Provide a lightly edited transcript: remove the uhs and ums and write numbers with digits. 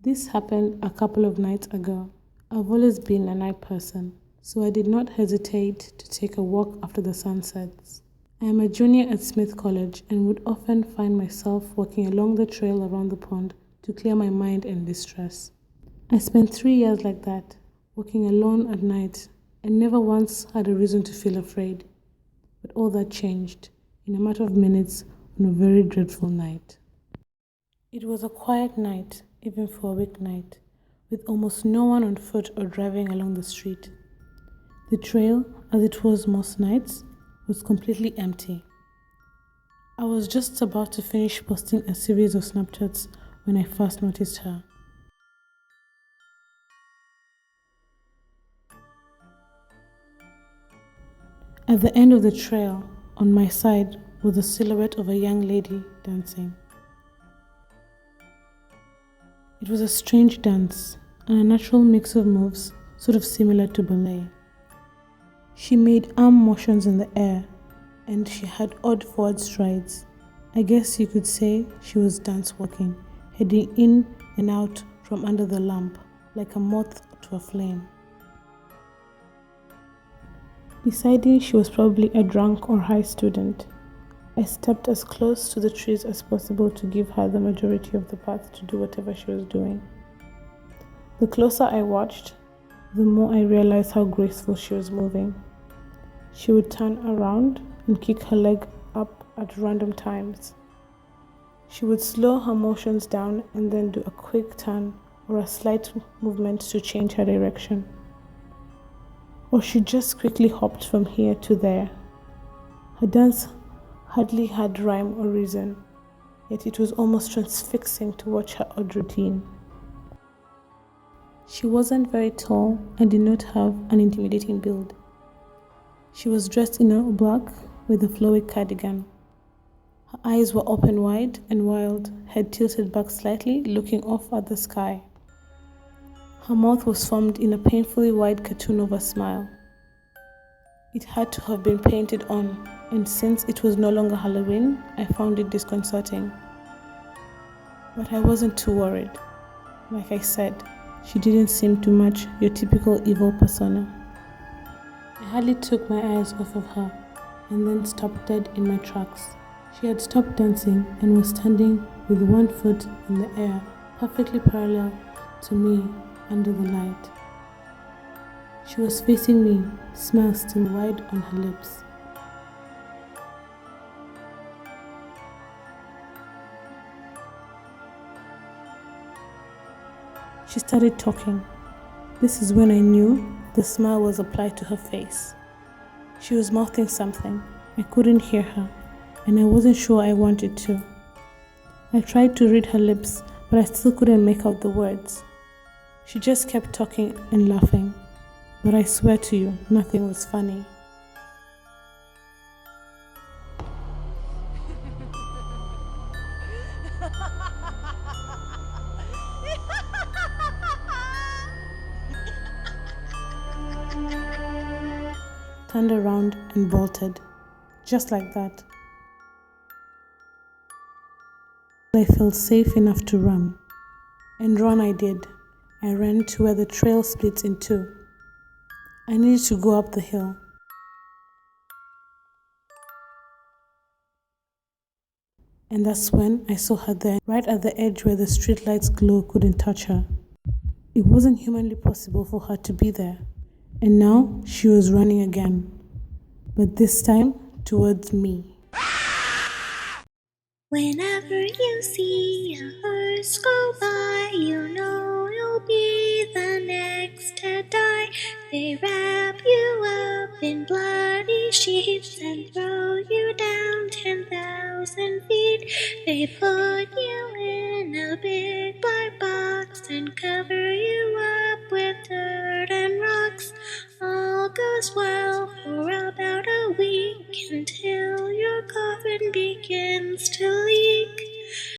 This happened a couple of nights ago. I've always been a night person, so I did not hesitate to take a walk after the sun sets. I am a junior at Smith College and would often find myself walking along the trail around the pond to clear my mind and distress. I spent 3 years like that, walking alone at night, and never once had a reason to feel afraid. But all that changed in a matter of minutes on a very dreadful night. It was a quiet night, even for a weeknight, with almost no one on foot or driving along the street. The trail, as it was most nights, was completely empty. I was just about to finish posting a series of Snapchats when I first noticed her. At the end of the trail, on my side, was the silhouette of a young lady dancing. It was a strange dance, and a natural mix of moves, sort of similar to ballet. She made arm motions in the air, and she had odd forward strides. I guess you could say she was dance walking, heading in and out from under the lamp, like a moth to a flame. Deciding she was probably a drunk or high student, I stepped as close to the trees as possible to give her the majority of the path to do whatever she was doing. The closer I watched, the more I realized how graceful she was moving. She would turn around and kick her leg up at random times. She would slow her motions down and then do a quick turn or a slight movement to change her direction. Or she just quickly hopped from here to there. Her dance hardly had rhyme or reason, yet it was almost transfixing to watch her odd routine. She wasn't very tall and did not have an intimidating build. She was dressed in all black with a flowy cardigan. Her eyes were open wide and wild, head tilted back slightly, looking off at the sky. Her mouth was formed in a painfully wide cartoon of a smile. It had to have been painted on, and since it was no longer Halloween, I found it disconcerting. But I wasn't too worried. Like I said, she didn't seem to match your typical evil persona. I hardly took my eyes off of her, and then stopped dead in my tracks. She had stopped dancing and was standing with one foot in the air, perfectly parallel to me under the light. She was facing me, smile still wide on her lips. She started talking. This is when I knew the smile was applied to her face. She was mouthing something. I couldn't hear her, and I wasn't sure I wanted to. I tried to read her lips, but I still couldn't make out the words. She just kept talking and laughing, but I swear to you, nothing was funny. Turned around and bolted, just like that. I felt safe enough to run, and run I did. I ran to where the trail splits in two. I needed to go up the hill. And that's when I saw her there, right at the edge where the streetlight's glow couldn't touch her. It wasn't humanly possible for her to be there. And now she was running again, but this time towards me. Whenever you see a horse go by, you know you'll be the next to die. They wrap you up in bloody sheets and throw you down 10,000 feet. They put you in a big black box and cover you up with dirt and rocks. All goes well for about a week until